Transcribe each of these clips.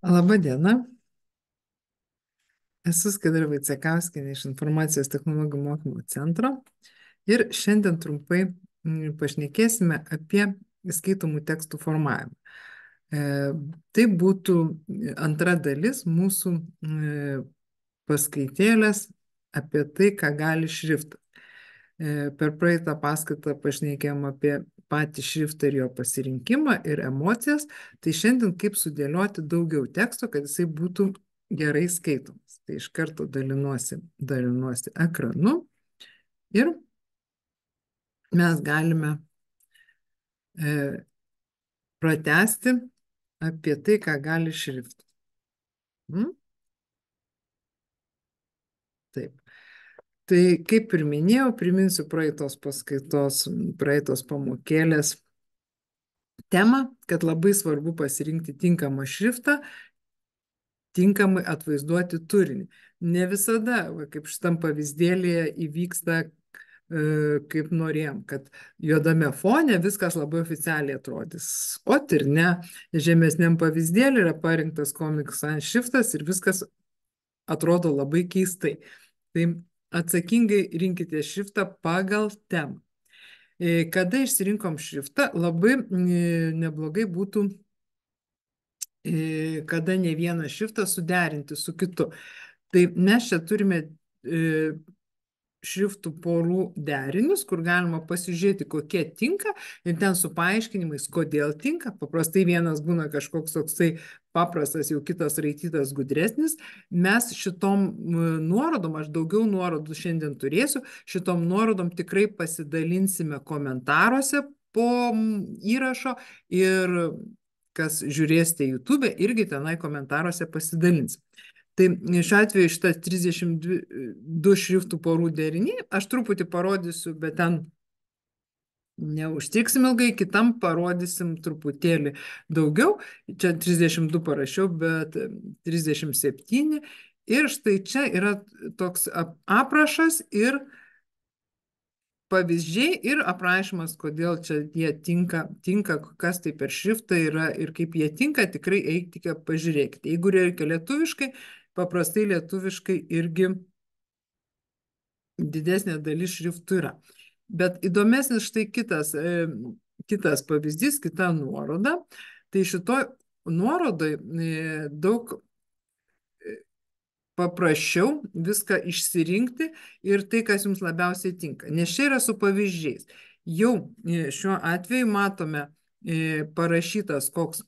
Labą dieną, esu Skaidra Vaicekauskienė iš Informacijos technologijų mokymo centro ir šiandien trumpai pašnekėsime apie skaitomų tekstų formavimą. Tai būtų antra dalis mūsų paskaitėlės apie tai, ką gali šriftas. Per praeitą paskaitą pašnekėjom apie patį šriftą ir jo pasirinkimą ir emocijas, tai šiandien kaip sudėlioti daugiau teksto, kad jisai būtų gerai skaitomas. Tai iš karto dalinuosi ekranu ir mes galime pratęsti apie tai, ką gali šriftas. Taip. Tai kaip ir minėjau, priminsiu praeitos paskaitos, praeitos pamokėlės temą, kad labai svarbu pasirinkti tinkamą šriftą, tinkamai atvaizduoti turinį. Ne visada, kaip šitam pavyzdėlėje, įvyksta kaip norėjom, kad juodame fone viskas labai oficialiai atrodys. O ir ne, žemesniam pavyzdėlį yra parinktas Comic Sans šriftas ir viskas atrodo labai keistai. Tai atsakingai rinkite šriftą pagal temą. Kada išsirinkom šriftą, labai neblogai būtų, kada ne vieną šriftą suderinti su kitu. Tai mes čia turime šriftų porų derinius, kur galima pasižiūrėti, kokie tinka ir ten su paaiškinimais, kodėl tinka. Paprastai vienas būna kažkoks toksai paprastas, jau kitas raitytas gudresnis. Mes šitom nuorodom, aš daugiau nuorodų šiandien turėsiu, šitom nuorodom tikrai pasidalinsime komentaruose po įrašo ir kas žiūrėsite YouTube, irgi tenai komentaruose pasidalins. Tai šiuo atveju šitas 32 šriftų porų deriniai, aš truputį parodysiu, bet ten neužtiksim ilgai, kitam parodysim truputėlį daugiau. Čia 32 parašiau, bet 37. Ir štai čia yra toks aprašas ir pavyzdžiai ir aprašymas, kodėl čia jie tinka, kas tai per šriftą yra ir kaip jie tinka, tikrai eikite pažiūrėkite. Jeigu reikia lietuviškai, paprastai lietuviškai irgi didesnė dalis šriftų yra. Bet įdomesnis štai kitas pavyzdys, kita nuoroda. Tai šitoj nuorodai daug paprasčiau viską išsirinkti ir tai, kas jums labiausiai tinka. Nes čia yra su pavyzdžiais. Jau šiuo atveju matome parašytas koks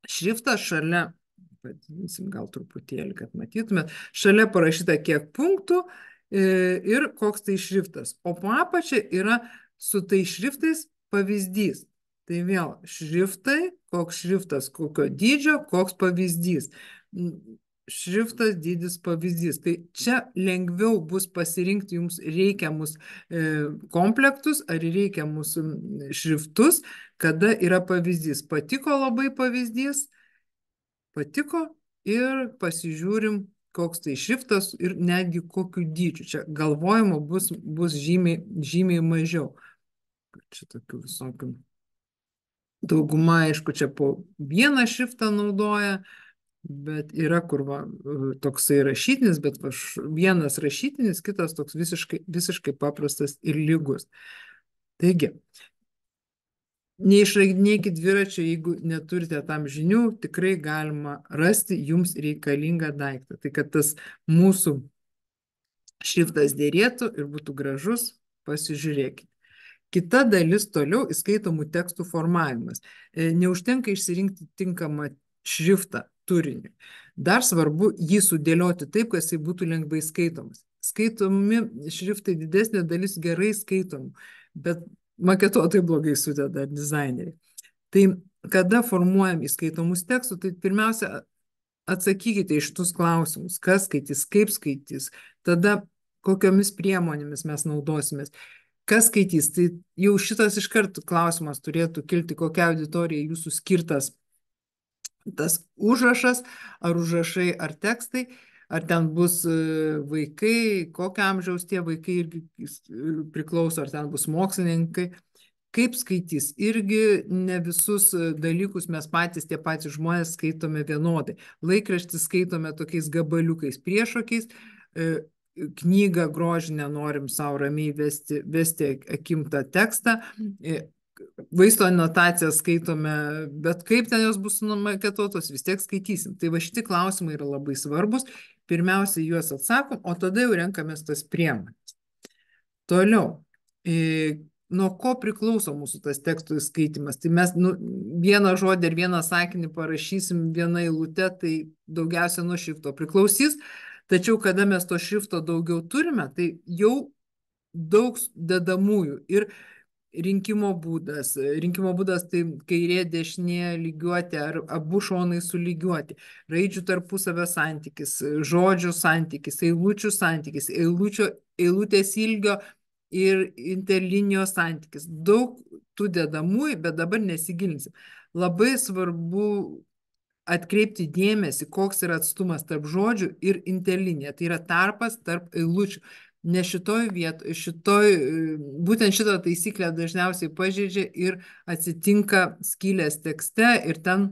šriftas šalia, padidinsim gal truputėlį, kad matytumėt, šalia parašyta kiek punktų ir koks tai šriftas. O po apačia yra su tai šriftais pavyzdys. Tai vėl šriftai, koks šriftas, kokio dydžio, koks pavyzdys. Šriftas, dydis, pavyzdys. Tai čia lengviau bus pasirinkti jums reikiamus komplektus ar reikiamus šriftus, kada yra pavyzdys. Patiko labai pavyzdys, patiko ir pasižiūrim, koks tai šriftas ir netgi kokiu dydžiu. Čia galvojimo bus žymiai mažiau. Čia tokių visokių. Dauguma, aišku, čia po vieną šriftą naudoja, bet yra kur toksai rašytinis, bet vienas rašytinis, kitas toks visiškai paprastas ir lygus. Taigi, neišradinėkit dviračio, jeigu neturite tam žinių, tikrai galima rasti jums reikalingą daiktą. Tai kad tas mūsų šriftas dėrėtų ir būtų gražus, pasižiūrėkite. Kita dalis toliau įskaitomų tekstų formavimas. Neužtenka išsirinkti tinkamą šriftą turiniui. Dar svarbu jį sudėlioti taip, kad jisai būtų lengvai skaitomas. Skaitomi šriftai didesnė dalis gerai skaitomų, bet maketuotojai blogai sudeda dizaineriai. Tai kada formuojam įskaitomus tekstus, tai pirmiausia atsakykite iš šitus klausimus, kas skaitys, kaip skaitys, tada kokiomis priemonėmis mes naudosimės. Kas skaitys, tai jau šitas iš karto klausimas turėtų kilti, kokia auditorija jūsų skirtas tas užrašas, ar užrašai, ar tekstai, ar ten bus vaikai, kokio amžiaus tie vaikai irgi priklauso, ar ten bus mokslininkai. Kaip skaitys? Irgi ne visus dalykus mes patys, tie patys žmonės skaitome vienodai. Laikraštį skaitome tokiais gabaliukais, priešokiais, knygą grožinę norim savo ramiai vesti akimtą tekstą, vaisto anotaciją skaitome, bet kaip ten jos bus numaketotos, vis tiek skaitysim. Tai va šitie klausimai yra labai svarbus. Pirmiausia, juos atsakom, o tada jau renkamės tas priemonės. Toliau, nuo ko priklauso mūsų tas tekstų skaitimas? Tai mes vieną žodį ir vieną sakinį parašysim vieną eilutę, tai daugiausia nuo šrifto priklausys. Tačiau, kada mes to šrifto daugiau turime, tai jau daug dedamųjų ir rinkimo būdas. Rinkimo būdas tai kairė, dešinė lygiuoti ar abu šonai sulygiuoti. Raidžių tarpusavio santykis, žodžių santykis, eilučių santykis, eilutės ilgio ir interlinijos santykis. Daug tų dedamųjų, bet dabar nesigilinsim. Labai svarbu atkreipti dėmesį, koks yra atstumas tarp žodžių ir interlinija. Tai yra tarpas tarp eilučių. Nes būtent šitą taisyklę dažniausiai pažeidžia ir atsitinka skylės tekste ir ten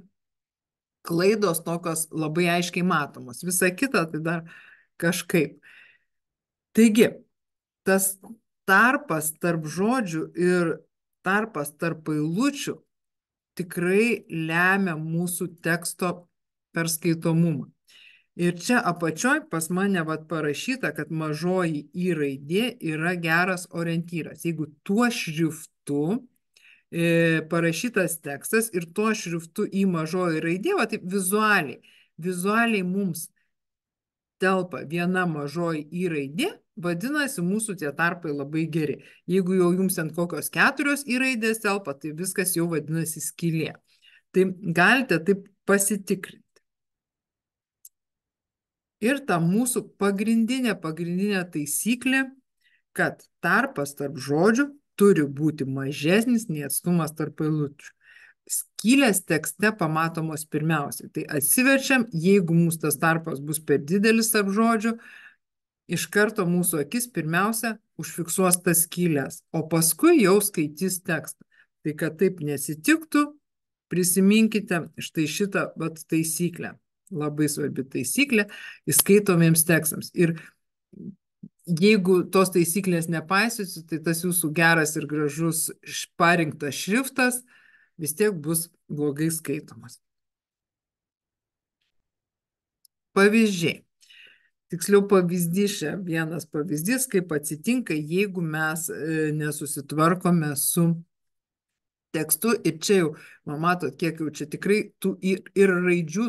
klaidos tokios labai aiškiai matomos. Visa kita tai dar kažkaip. Taigi, tas tarpas tarp žodžių ir tarpas tarp eilučių tikrai lemia mūsų teksto perskaitomumą. Ir čia apačioj pas mane parašyta, kad mažoji I raidė yra geras orientyras. Jeigu tuo šriftu parašytas tekstas ir tuo šriftu į mažoji raidė, taip vizualiai mums telpa viena mažoji I raidė, vadinasi, mūsų tie tarpai labai geri. Jeigu jau jums ant kokios 4 I raidės telpa, tai viskas jau vadinasi skylė. Tai galite taip pasitikrinti. Ir ta mūsų pagrindinė taisyklė, kad tarpas tarp žodžių turi būti mažesnis nei atstumas tarp eilučių. Skylės tekste pamatomos pirmiausiai. Tai atsiverčiam, jeigu mūsų tas tarpas bus per didelis tarp žodžių, iš karto mūsų akis pirmiausia užfiksuos tas skylės, o paskui jau skaitys tekstą. Tai kad taip nesitiktų, prisiminkite štai šitą taisyklę. Labai svarbi taisyklė įskaitomiems tekstams. Ir jeigu tos taisyklės nepaisysiu, tai tas jūsų geras ir gražus parinktas šriftas vis tiek bus blogai skaitomas. Pavyzdžiai. Tiksliau pavyzdys čia, vienas pavyzdys, kaip atsitinka, jeigu mes nesusitvarkome su tekstu. Ir čia jau, matot, kiek jau čia tikrai tų ir raidžių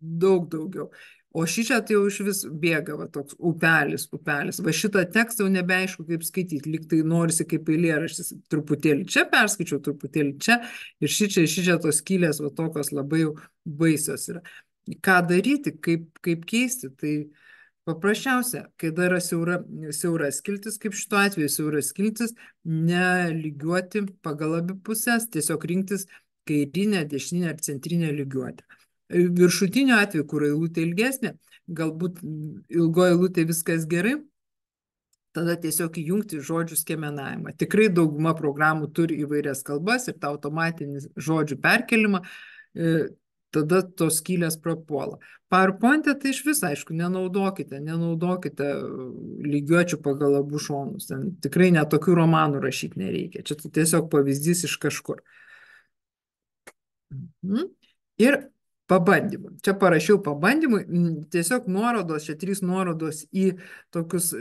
daug daugiau. O šičia tai jau iš vis bėga toks upelis. Va šitą tekstą jau nebeaišku kaip skaityti, lyg tai norisi kaip eilėraštis, truputėlį čia perskaičiau, truputėlį čia, ir šičia tos skylės tokios labai jau baisios yra. Ką daryti, kaip keisti, tai paprasčiausia, kai dar yra siaura skiltis, kaip šituo atveju siaura skiltis, nelygiuoti pagal abi pusės, tiesiog rinktis kairinę, dešinę ar centrinę lygiuotę. Viršutinio atveju, kur eilutė ilgesnė, galbūt ilgoje eilutė viskas gerai, tada tiesiog įjungti žodžių skiemenavimą. Tikrai dauguma programų turi įvairias kalbas ir tą automatinį žodžių perkelimą, tada tos skylės prapuola. PowerPoint'e tai iš vis, aišku, nenaudokite lygiuočių pagal abu šonus. Tikrai net tokių romanų rašyti nereikia. Čia tiesiog pavyzdys iš kažkur. Ir pabandymui. Čia parašiau pabandymui, tiesiog nuorodos, čia 3 nuorodos į tokius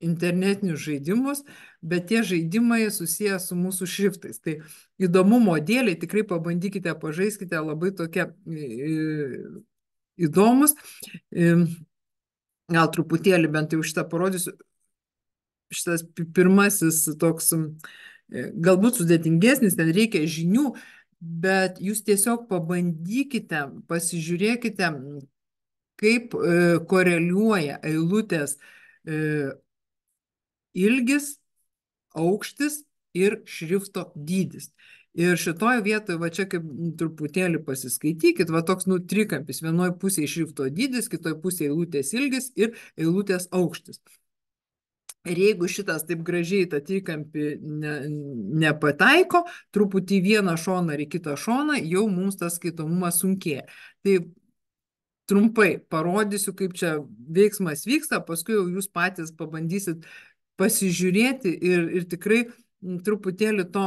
internetinius žaidimus, bet tie žaidimai susiję su mūsų šriftais. Tai įdomumo dėliai tikrai pabandykite, pažaiskite, labai tokie įdomus. Gal truputėlį bent jau šitą parodysiu. Šitas pirmasis toks galbūt sudėtingesnis, ten reikia žinių, bet jūs tiesiog pabandykite, pasižiūrėkite, kaip koreliuoja eilutės ilgis, aukštis ir šrifto dydis. Ir šitoje vietoje, va čia kaip truputėlį pasiskaitykit, va toks trikampis, vienoje pusėje šrifto dydis, kitoje pusėje eilutės ilgis ir eilutės aukštis. Ir jeigu šitas taip gražiai tą trikampį nepataiko, truputį į vieną šoną ar į kitą šoną, jau mums tas skaitomumas sunkėja. Tai trumpai parodysiu, kaip čia veiksmas vyksta, paskui jau jūs patys pabandysit pasižiūrėti ir tikrai truputėlį to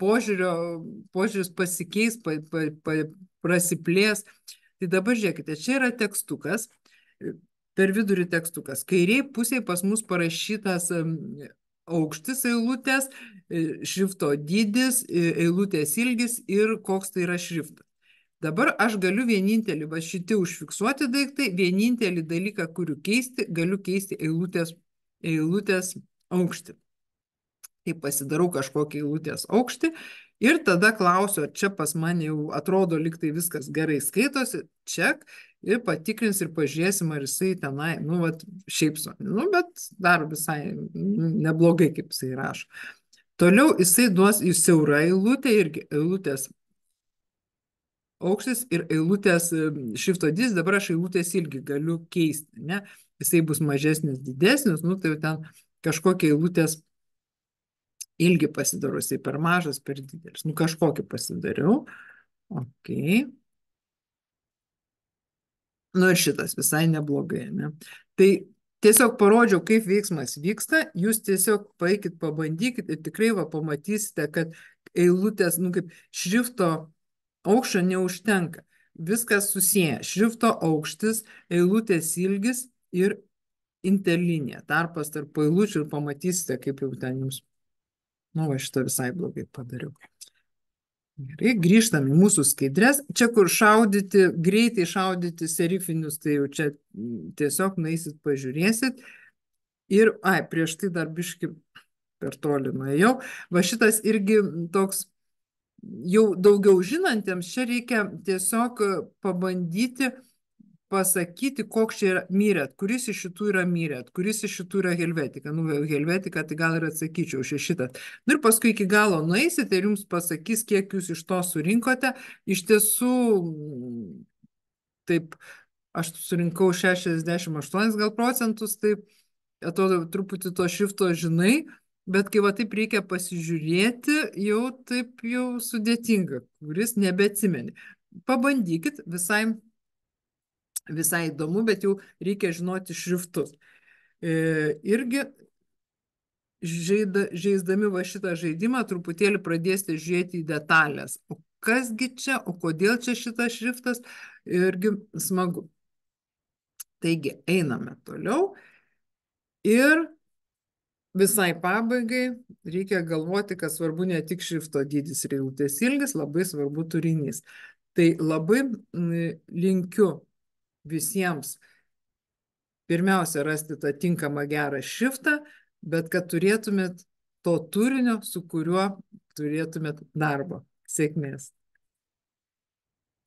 požiūris pasikeis, prasiplės. Tai dabar žiūrėkite, čia yra tekstukas, per vidurį tekstukas. Kairiai pusėje pas mus parašytas aukštis eilutės, šrifto dydis, eilutės ilgis ir koks tai yra šriftas. Dabar aš galiu vienintelį, va šitie užfiksuoti daiktai, vienintelį dalyką, kuriu keisti, galiu keisti eilutės aukštį. Tai pasidarau kažkokį eilutės aukštį ir tada klausiu, ar čia pas mane jau atrodo liktai viskas gerai skaitosi, ček, ir patikrins ir pažiūrėsim, ar jisai tenai, nu, vat, šiaip su, nu, bet dar visai neblogai, kaip jisai rašo. Toliau jisai duos į siaurą eilutę, irgi eilutės aukštis ir eilutės šrifto dydis, dabar aš eilutės ilgį galiu keisti, ne? Jisai bus mažesnis, didesnis, nu, tai ten kažkokia eilutės ilgi pasidarau, jisai per mažas, per didelis. Nu, kažkokį pasidariau. Ok. Nu, ir šitas visai neblogai, ne? Tai tiesiog parodžiau, kaip veiksmas vyksta. Jūs tiesiog paeikit, pabandykit ir tikrai va pamatysite, kad eilutės, nu, kaip šrifto aukščio neužtenka. Viskas susiję. Šrifto aukštis, eilutės ilgis ir interlinija. Tarpas tarp eilučių ir pamatysite, kaip jau ten jums. Nu, va, šitą visai blogai padariau. Gerai, grįžtam į mūsų skaidrės. Čia, kur šaudyti, greitai šaudyti serifinius, tai jau čia tiesiog nueisit, pažiūrėsit. Ir, prieš tai dar biški per toli nuėjau. Va šitas irgi toks, jau daugiau žinantiems, čia reikia tiesiog pabandyti pasakyti, koks čia yra myret, kuris iš šitų yra myret, kuris iš šitų yra helvetika. Nu, helvetika, tai gal ir atsakyčiau šitą. Nu ir paskui iki galo nueisite ir jums pasakys, kiek jūs iš to surinkote. Iš tiesų, taip, aš surinkau 68 gal procentus, taip, atrodo, truputį to šrifto žinai, bet kai va taip reikia pasižiūrėti, jau taip jau sudėtinga, kuris nebeatsimeni. Pabandykit, visai įdomu, bet jau reikia žinoti šriftus. Irgi žaisdami va šitą žaidimą truputėlį pradėsite žiūrėti į detalės. O kasgi čia, o kodėl čia šitas šriftas, irgi smagu. Taigi, einame toliau ir visai pabaigai reikia galvoti, kad svarbu ne tik šrifto dydis ir eilutės ilgis, labai svarbu turinys. Tai labai linkiu visiems pirmiausia rasti tą tinkamą gerą šriftą, bet kad turėtumėt to turinio, su kuriuo turėtumėt darbo. Sėkmės.